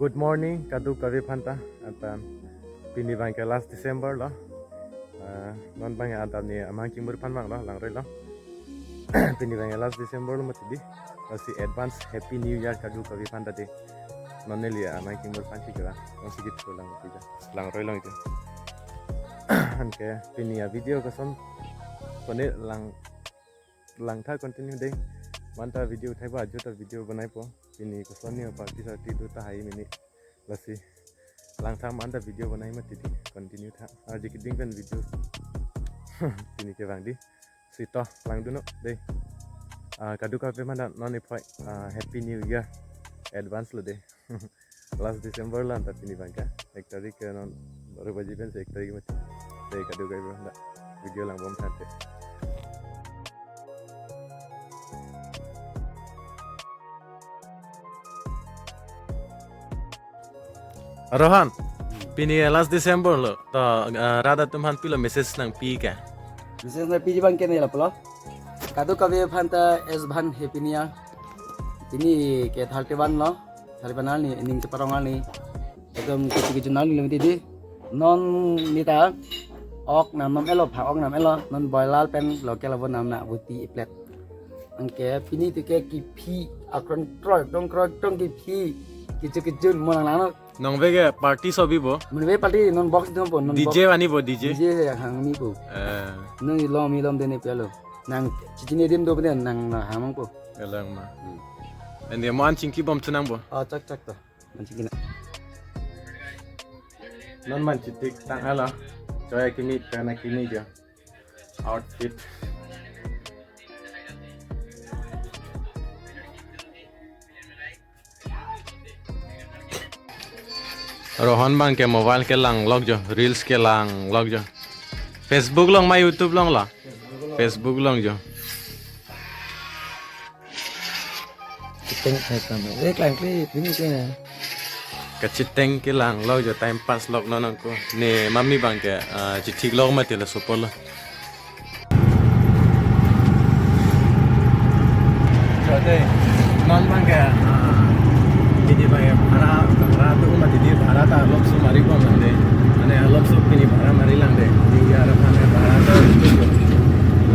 Good morning, kadu kavi phanta atan pini bang ke last December lo. Non bang atan ni amang kimur phan bang lo lang roi lo. Pini bang last December lo mati di. Kasi advance happy new year kadu kavi phanta di. Non ne liya amang kimur phan chi kira. Non sigit ko lang tiga. Lang roi long itu. Anke pini ya video kason kone lang tha continue deh. Manta video thai ba ajo ta video banai po. Ini kesoni party sarti itu tak hai mini lasi lang tham anda video banai mati di continue tha aji kiding kan video ini ke bang di sito lang duno deh kadu kafe mana non ipoi happy new year advance lo deh last December lah antar ini bang ka ek tarik non baru baji ben ek tarik mati deh kadu kafe mana video lang bom thate Rohan, pini last December lo, to rada tumhan pilo message nang pi ka. Message nang pi jibang kene la polo. Kadu kabe phanta es bhan hepinia. Ini ke 31 lo. 31 ni ning te parongal ni. Ekdom kici nal ni lemti di. Non nita ok nam elo pha ok nam elo non boilal pen lo ke labo nam na buti plet. Angke pini te ke ki phi akron tong ki phi kici mo nang nang Nong vege party sobi bo. Menwe party non box dong po non DJ wani bo DJ. DJ ya hang mi po. Nang ilom dene pialo. Nang cicine dim do ben nang hamang po. Galang ma. Ende man cingki bom tunang bo. Cak to. Man cingki na. Non man citik tang ala. Coy kini kana kini dia. Outfit. Rohan bang ke mobile ke lang log jo, reels ke lang log jo, Facebook long ma YouTube long la, Facebook long jo. Citeng sama. Klang klip ini ke. Keciteng ke lang log jo, time pass log nonong ko. Ne mami bang ke citik log mati la supol la. Jadi non bang ke ini bang ya para tu mati di para ta log su mari ko nang de. Ane log su pini para mari lang de. Di ara pa me para ta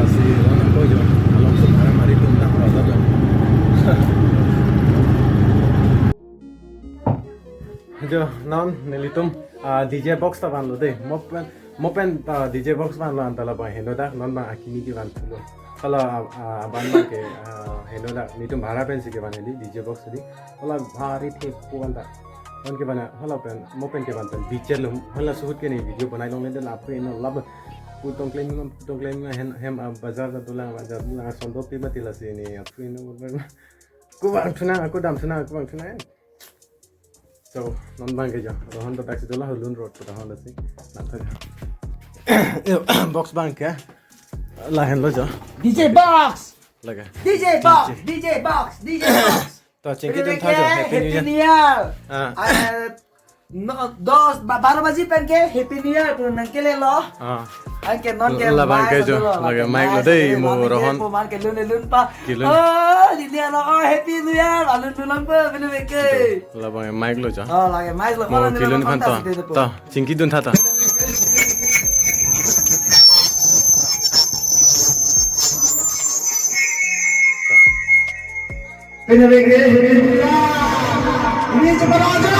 lasi nonong ko jo. Log su para mari tum na para jo. Jo non nelitum DJ box ta ban lo de. Mopen DJ box ban lo antala ba heno da non ba akini di ban lo. Kalau ban ba ke heno da nitum bhara pen sike ban li DJ box di. Kalau bhari the puan da non ke bana hala pen mopen ke ban pen bicher lo hala suhut ke ni video banai long le da apu eno lab putong claim hem bazar da tulang bazar tulang sondo pi mati la sini apu eno ku bang thuna aku dam thuna aku bang thuna so non bang ke ja rohan da taxi dola hulun road to rohan lasi na tha box bang ke la hen lo ja DJ box. laga DJ box. to cengki dun tha jo happy new year. No 12 बजे पहन के happy new year तो नंके ले लो अंके non के la bang ke jo laga mic lo dei mo rohan को मान के Lun पा दीदी लो हैप्पी न्यू ईयर अलुन लुन पे बिनु के la bang mic lo ja लागे mic low mo kilun khan to cengki dun tha ta बिनु के ini cepat aja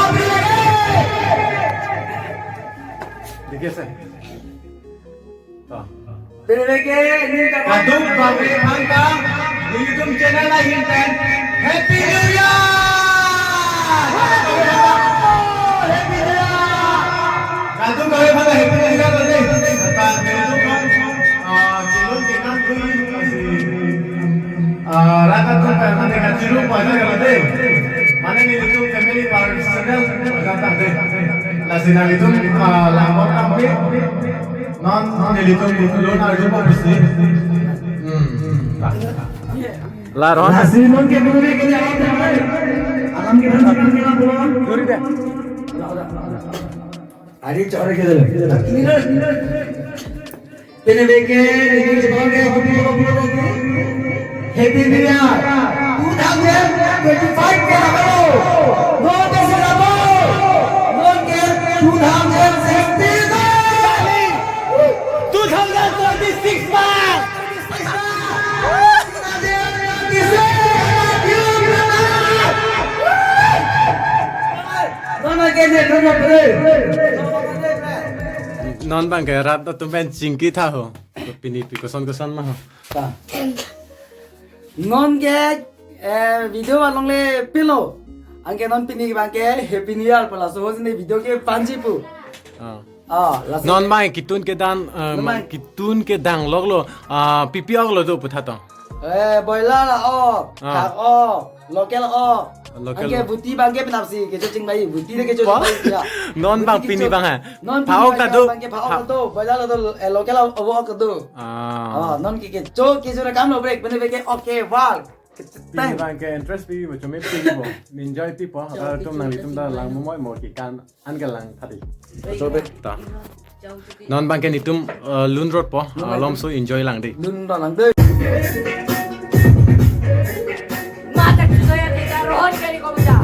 dikhe se to बिनु के ini Kaduk Babe Bangka di YouTube channel Hinten. Happy New Year! Happy new year Kaduk Babe Bangka Happy New Year tadi. Kata YouTube kan channel kita tuh rata tuh mana kan channel pada kan deh. Mana nih YouTube family personal kata deh. Lasina itu lambat tampil. Non YouTube itu loan aja kok mesti. la rohan Simon के बिनु के जाओ आलम के धन के ना बोलो duri deh अरे चौरे के दे बिनु के ini cepat के हैप्पी न्यू ईयर 2025 के ना बोलो नो तो से ना बोलो cái này nó ngập rồi. Non bang ke rat tu ben chingki tha ho. Pini koson ma ho. Non cái video vào long le pilo. Anh cái non pini bang cái happy new year pala so hosne video cái panji pu. Là Non bang kitun ke dan kitun ke dang log lo pipi og lo do putha to. boiler là thạc local Local anh cái bụti bang cái làm gì cái cho chừng này bụti đấy cái cho chừng này Non bang pini bang ha. non Phao ka do. bang cái phao ka do boiler là do local avo ka do non cái cho cái cho cam lo break bên cái okay wow Pini bang ke interest pi bo chome pi bo. Enjoy pi po ha tum nang tum da lang mo mo ki kan an ka lang thati. So be ta. Non bang ke ni tum lun road po lom so enjoy lang di. đừng đòn lắng đây Mata saya tidak rohon kali kau baca.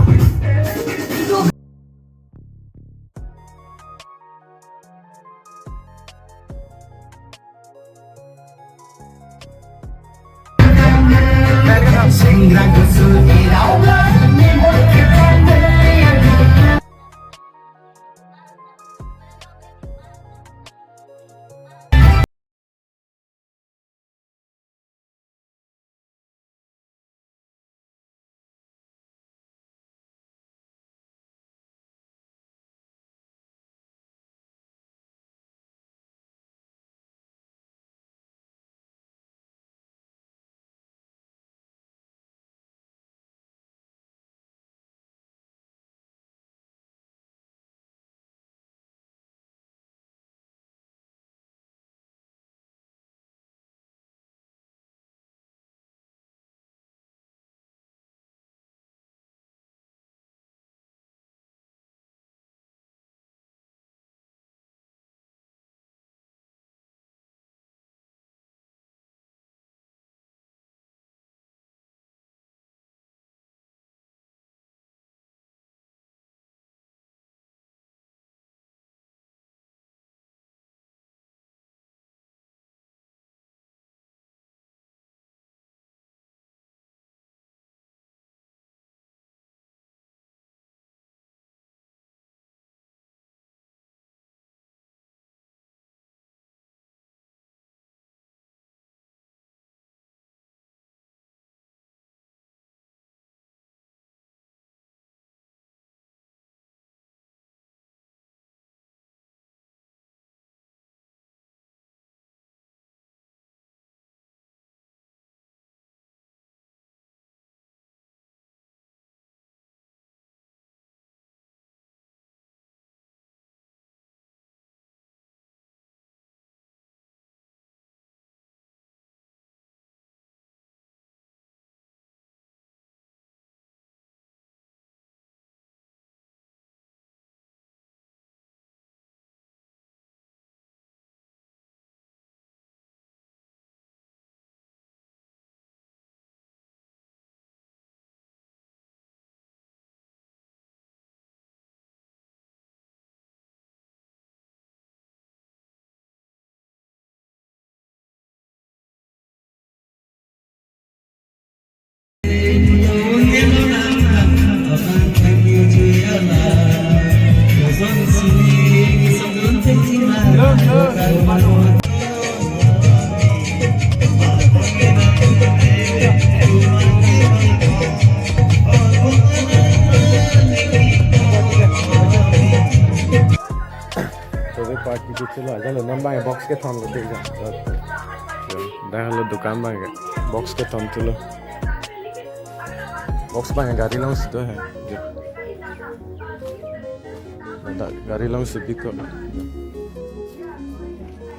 Itu party ke chalo jalo non bang box ke thon lo dek ja dah lo dukan bang box ke thon tulo box bang gari long situ hai gari long situ ko